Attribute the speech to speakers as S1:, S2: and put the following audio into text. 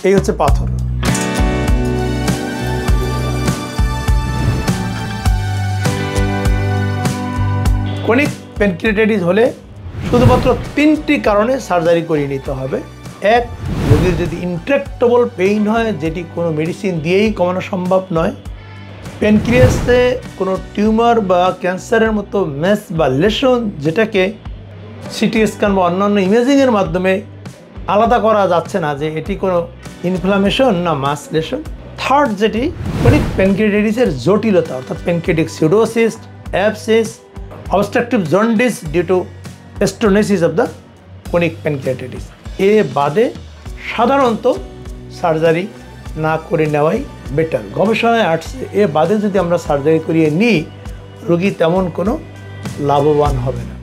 S1: এই হচ্ছে পাথর। ক্রনিক প্যানক্রিয়াটাইটিস হলে শুধুমাত্র 3টি কারণে সার্জারি করিয়ে নিতে হবে। এক, রোগীর যদি ইনট্রাক্টেবল পেইন হয়, যেটি কোনো মেডিসিন দিয়েই কমানো সম্ভব নয়। প্যানক্রিয়াসে কোনো টিউমার বা ক্যান্সারের মতো মেস বা লেশন, যেটাকে সিটি স্ক্যান বা অন্যান্য ইমেজিংয়ের মাধ্যমে আলাদা করা যাচ্ছে না যে এটি কোনো ইনফ্লামেশন না মাস লেশন। থার্ড, যেটি ক্রনিক প্যানক্রিয়াটাইটিসের জটিলতা, অর্থাৎ pancreatic pseudocysts, abscess, obstructive jaundice due to stenosis of the chronic pancreatitis. এ বাদে সাধারণত সার্জারি না করে নেওয়াই বেটার। গবেষণায় আসছে এ বাদে যদি আমরা সার্জারি করিয়ে নিই, রোগী তেমন কোনো লাভবান হবে না।